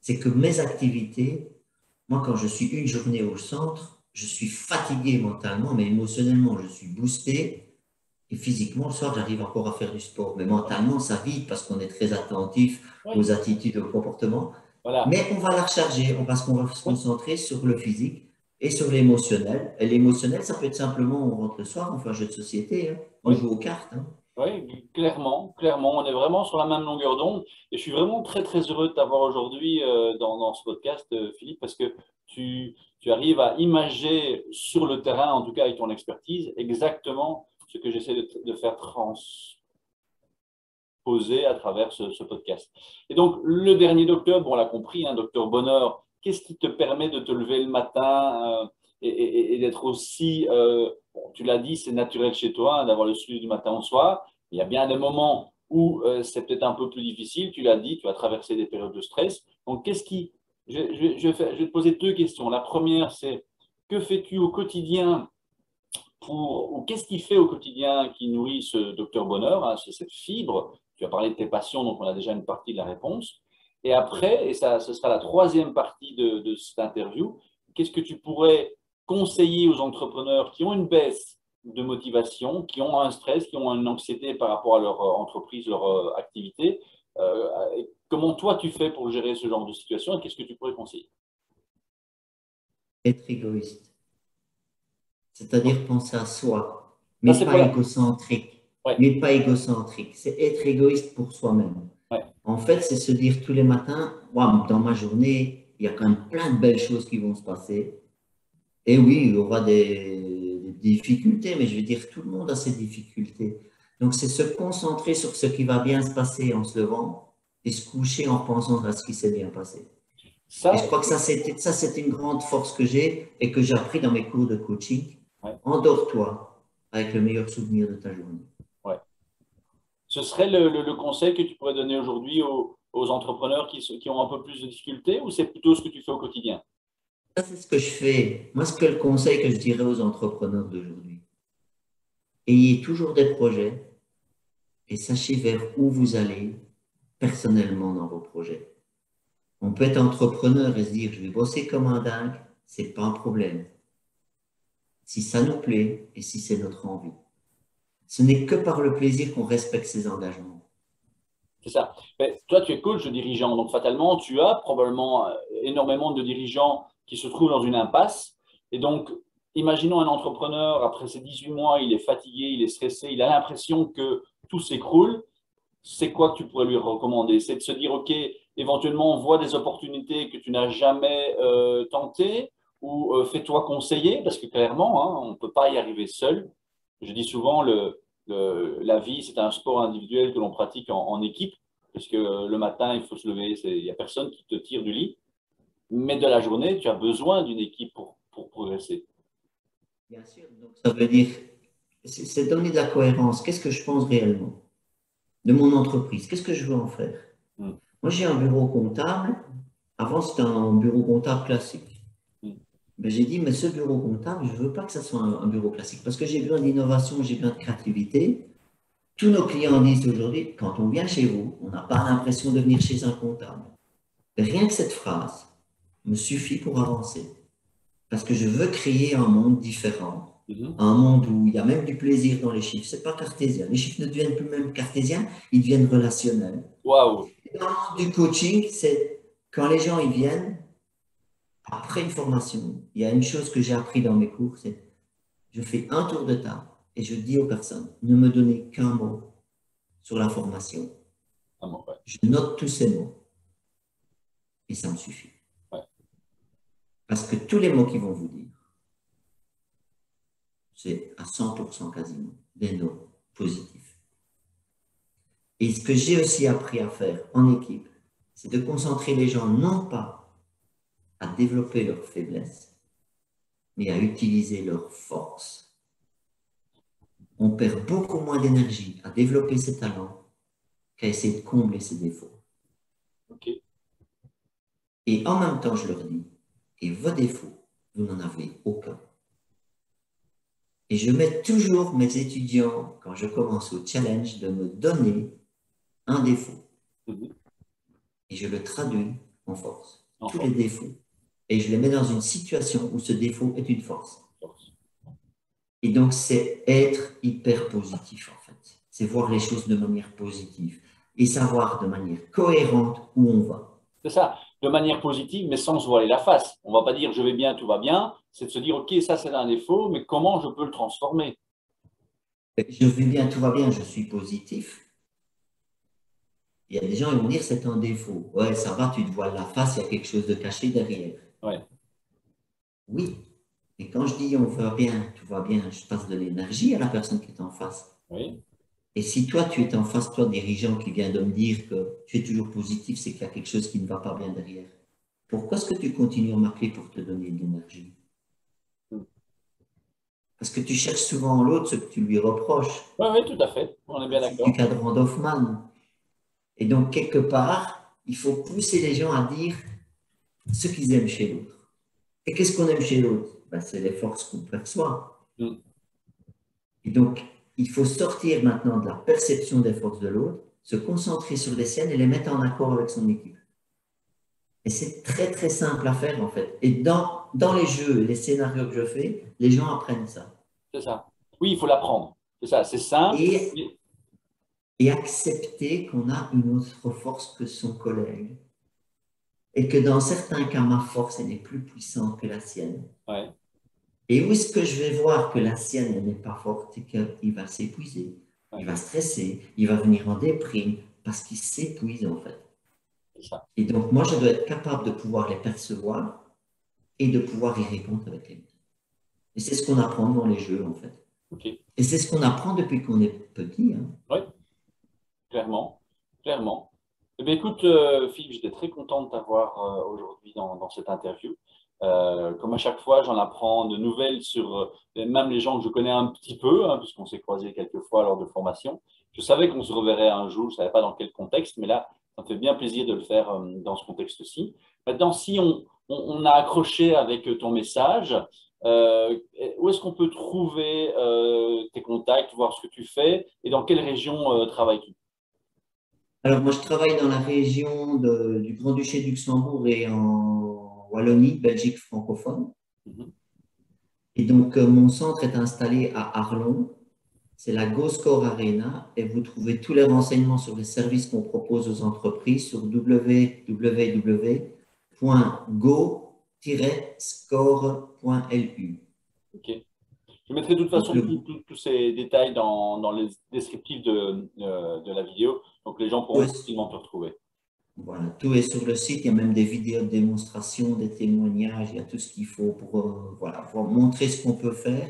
C'est que mes activités, moi, quand je suis une journée au centre, je suis fatigué mentalement, mais émotionnellement, je suis boosté. Et physiquement, le soir, j'arrive encore à faire du sport. Mais mentalement, ça vide parce qu'on est très attentif aux attitudes, aux comportements. Voilà. Mais on va la recharger parce qu'on va se concentrer sur le physique et sur l'émotionnel. Et l'émotionnel, ça peut être simplement, on rentre le soir, on fait un jeu de société, hein. On joue aux cartes. Hein. Oui, clairement, clairement. On est vraiment sur la même longueur d'onde. Et je suis vraiment très, très heureux de t'avoir aujourd'hui dans ce podcast, Philippe, parce que tu arrives à imager sur le terrain, en tout cas avec ton expertise, exactement ce que j'essaie de faire transposer à travers ce podcast. Et donc, le dernier docteur, bon, on l'a compris, hein, docteur Bonheur, qu'est-ce qui te permet de te lever le matin et d'être aussi, bon, tu l'as dit, c'est naturel chez toi hein, d'avoir le suivi du matin au soir. Il y a bien des moments où c'est peut-être un peu plus difficile, tu l'as dit, tu as traversé des périodes de stress. Donc, qu'est-ce qui… je vais te poser deux questions. La première, c'est que fais-tu au quotidien ou qu'est-ce qui fait au quotidien qui nourrit ce docteur Bonheur, hein, cette fibre? Tu as parlé de tes passions, donc on a déjà une partie de la réponse. Et après, et ça, ce sera la troisième partie de cette interview, qu'est-ce que tu pourrais conseiller aux entrepreneurs qui ont une baisse de motivation, qui ont un stress, qui ont une anxiété par rapport à leur entreprise, leur activité? Comment toi tu fais pour gérer ce genre de situation et qu'est-ce que tu pourrais conseiller? Être égoïste. C'est-à-dire penser à soi, Ça, mais c'est pas pour la… égocentrique. Ouais. Mais pas égocentrique. C'est être égoïste pour soi-même. Ouais. En fait, c'est se dire tous les matins, wow, dans ma journée, il y a quand même plein de belles choses qui vont se passer. Et oui, il y aura des difficultés, mais je veux dire, tout le monde a ses difficultés. Donc, c'est se concentrer sur ce qui va bien se passer en se levant et se coucher en pensant à ce qui s'est bien passé. Et je crois que ça, c'est une grande force que j'ai et que j'ai appris dans mes cours de coaching. Ouais. Endors-toi avec le meilleur souvenir de ta journée. Ouais. Ce serait le conseil que tu pourrais donner aujourd'hui aux entrepreneurs qui ont un peu plus de difficultés ou c'est plutôt ce que tu fais au quotidien? Ça, c'est ce que je fais. Moi, c'est le conseil que je dirais aux entrepreneurs d'aujourd'hui. Ayez toujours des projets et sachez vers où vous allez personnellement dans vos projets. On peut être entrepreneur et se dire, je vais bosser comme un dingue, c'est pas un problème. Si ça nous plaît et si c'est notre envie. Ce n'est que par le plaisir qu'on respecte ses engagements. C'est ça. Mais toi, tu es coach de dirigeants, donc fatalement, tu as probablement énormément de dirigeants qui se trouvent dans une impasse. Et donc, imaginons un entrepreneur, après ces 18 mois, il est fatigué, il est stressé, il a l'impression que tout s'écroule. C'est quoi que tu pourrais lui recommander? C'est de se dire, OK, éventuellement, on voit des opportunités que tu n'as jamais tentées ou fais-toi conseiller, parce que clairement, hein, on ne peut pas y arriver seul. Je dis souvent, la vie, c'est un sport individuel que l'on pratique en équipe, puisque le matin, il faut se lever, il n'y a personne qui te tire du lit. Mais de la journée, tu as besoin d'une équipe pour progresser. Bien sûr, donc ça veut dire, c'est donner de la cohérence. Qu'est-ce que je pense réellement de mon entreprise? Qu'est-ce que je veux en faire? Mm. Moi, j'ai un bureau comptable. Avant, c'était un bureau comptable classique. Mm. Ben, j'ai dit, mais ce bureau comptable, je ne veux pas que ça soit un bureau classique parce que j'ai besoin d'innovation, j'ai besoin de créativité. Tous nos clients disent aujourd'hui, quand on vient chez vous, on n'a pas l'impression de venir chez un comptable. Rien que cette phrase me suffit pour avancer. Parce que je veux créer un monde différent, un monde où il y a même du plaisir dans les chiffres. Ce n'est pas cartésien. Les chiffres ne deviennent plus même cartésiens, ils deviennent relationnels. Waouh! Dans le monde du coaching, c'est quand les gens ils viennent, après une formation, il y a une chose que j'ai appris dans mes cours, c'est je fais un tour de table et je dis aux personnes, ne me donnez qu'un mot sur la formation. Ah bon, ouais. Je note tous ces mots et ça me suffit. Ouais. Parce que tous les mots qu'ils vont vous dire, c'est à 100% quasiment des noms positifs. Et ce que j'ai aussi appris à faire en équipe, c'est de concentrer les gens non pas à développer leurs faiblesses, mais à utiliser leurs forces. On perd beaucoup moins d'énergie à développer ses talents qu'à essayer de combler ses défauts. Okay. Et en même temps, je leur dis, et vos défauts, vous n'en avez aucun. Et je mets toujours mes étudiants, quand je commence au challenge, de me donner un défaut. Et je le traduis en force. Tous les défauts. Et je les mets dans une situation où ce défaut est une force. Et donc, c'est être hyper positif, en fait. C'est voir les choses de manière positive et savoir de manière cohérente où on va. C'est ça, de manière positive, mais sans se voiler la face. On ne va pas dire je vais bien, tout va bien. C'est de se dire, OK, ça c'est un défaut, mais comment je peux le transformer? Je vais bien, tout va bien, je suis positif. Il y a des gens qui vont dire c'est un défaut. Ouais, ça va, tu te voiles la face, il y a quelque chose de caché derrière. Ouais. Oui, et quand je dis on va bien, tout va bien, je passe de l'énergie à la personne qui est en face. Oui. Et si toi, tu es en face, toi, dirigeant, qui vient de me dire que tu es toujours positif, c'est qu'il y a quelque chose qui ne va pas bien derrière. Pourquoi est-ce que tu continues à m'appeler pour te donner de l'énergie? Parce que tu cherches souvent en l'autre ce que tu lui reproches. Oui, oui, tout à fait. On est bien C'est d'accord. du cadran d'Hoffmann. Et donc, quelque part, il faut pousser les gens à dire ce qu'ils aiment chez l'autre. Et qu'est-ce qu'on aime chez l'autre? Ben, c'est les forces qu'on perçoit. Et donc, il faut sortir maintenant de la perception des forces de l'autre, se concentrer sur les siennes et les mettre en accord avec son équipe. Et c'est très, très simple à faire, en fait. Et dans les jeux, les scénarios que je fais, les gens apprennent ça. C'est ça. Oui, il faut l'apprendre. C'est ça, c'est simple. Et accepter qu'on a une autre force que son collègue. Et que dans certains cas, ma force, elle est plus puissante que la sienne. Ouais. Et où est-ce que je vais voir que la sienne n'est pas forte, c'est qu'il va s'épuiser, il va stresser, il va venir en déprime, parce qu'il s'épuise en fait. Ça. Et donc, moi, je dois être capable de pouvoir les percevoir et de pouvoir y répondre avec les mots. Et c'est ce qu'on apprend dans les jeux, en fait. Okay. Et c'est ce qu'on apprend depuis qu'on est petit. Hein. Oui, clairement, clairement. Eh bien, écoute, Philippe, j'étais très content de t'avoir aujourd'hui dans cette interview. Comme à chaque fois, j'en apprends de nouvelles sur même les gens que je connais un petit peu, hein, puisqu'on s'est croisés quelques fois lors de formation. Je savais qu'on se reverrait un jour, je ne savais pas dans quel contexte, mais là, ça me fait bien plaisir de le faire dans ce contexte-ci. Maintenant, si on a accroché avec ton message, où est-ce qu'on peut trouver tes contacts, voir ce que tu fais et dans quelle région travailles-tu? Alors, moi, je travaille dans la région du Grand-Duché de Luxembourg et en Wallonie, Belgique francophone. Et donc, mon centre est installé à Arlon. C'est la GoScore Arena et vous trouvez tous les renseignements sur les services qu'on propose aux entreprises sur www.go-score.lu. Ok. Je mettrai de toute façon tous ces détails dans les descriptifs de la vidéo, donc les gens pourront facilement te retrouver. Voilà, tout est sur le site, il y a même des vidéos de démonstration, des témoignages, il y a tout ce qu'il faut pour voilà, pour montrer ce qu'on peut faire.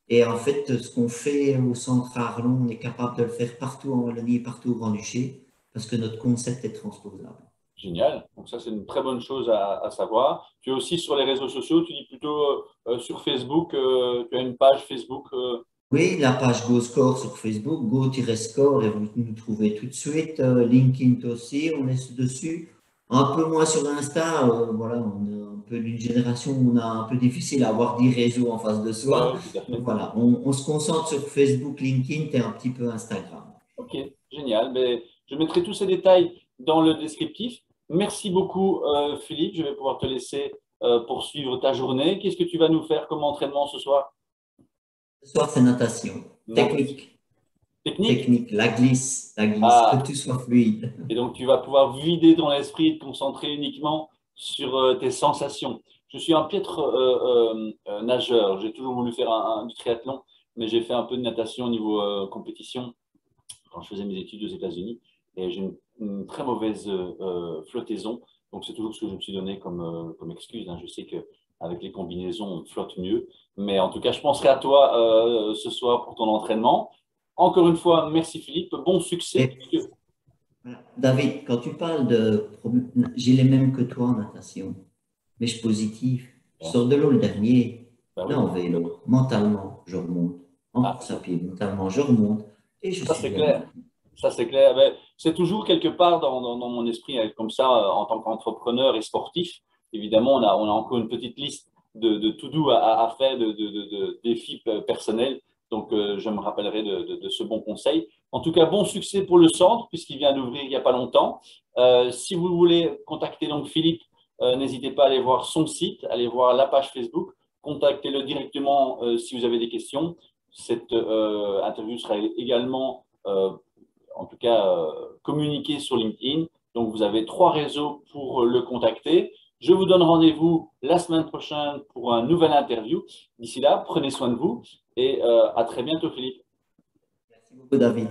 Et en fait, ce qu'on fait au centre à Arlon, on est capable de le faire partout en Wallonie et partout au Grand-Duché parce que notre concept est transposable. Génial. Donc ça, c'est une très bonne chose à savoir. Tu es aussi sur les réseaux sociaux, tu dis plutôt sur Facebook, tu as une page Facebook. Oui, la page GoScore sur Facebook, Go-Score, et vous nous trouvez tout de suite. LinkedIn aussi, on est dessus. Un peu moins sur Insta, voilà, on est un peu d'une génération où on a un peu difficile à avoir 10 réseaux en face de soi. Ouais, tout à Donc fait. voilà, on se concentre sur Facebook, LinkedIn et un petit peu Instagram. Ok, génial. Mais je mettrai tous ces détails dans le descriptif. Merci beaucoup, Philippe. Je vais pouvoir te laisser poursuivre ta journée. Qu'est-ce que tu vas nous faire comme entraînement ce soir? Ce soir, c'est natation. Natation. Technique, Technique? technique, la glisse, que Ah, tout soit fluide. et donc tu vas pouvoir vider ton esprit et te concentrer uniquement sur tes sensations. Je suis un piètre nageur. J'ai toujours voulu faire du triathlon, mais j'ai fait un peu de natation au niveau compétition quand je faisais mes études aux États-Unis. Et j'ai une très mauvaise flottaison. Donc, c'est toujours ce que je me suis donné comme excuse, hein. Je sais qu'avec les combinaisons, on flotte mieux. Mais en tout cas, je penserai à toi ce soir pour ton entraînement. Encore une fois, merci Philippe. Bon succès. Et voilà. David, quand tu parles de problèmes, j'ai les mêmes que toi en natation, mais je suis positif. Je sors de l'eau le dernier, Ben là oui. en vélo, mentalement, je remonte. En Ah, course à pied, mentalement, je remonte et je ça, suis c'est bien clair. parti. Ça, c'est clair. Ben, c'est toujours quelque part dans mon esprit, comme ça, en tant qu'entrepreneur et sportif. Évidemment, on a encore une petite liste de to-do à faire, de défis personnels. Donc, je me rappellerai de ce bon conseil. En tout cas, bon succès pour le centre, puisqu'il vient d'ouvrir il n'y a pas longtemps. Si vous voulez contacter donc Philippe, n'hésitez pas à aller voir son site, aller voir la page Facebook. Contactez-le directement si vous avez des questions. Cette interview sera également en tout cas communiquer sur LinkedIn. Donc, vous avez 3 réseaux pour le contacter. Je vous donne rendez-vous la semaine prochaine pour un nouvel interview. D'ici là, prenez soin de vous et à très bientôt, Philippe. Merci beaucoup, David.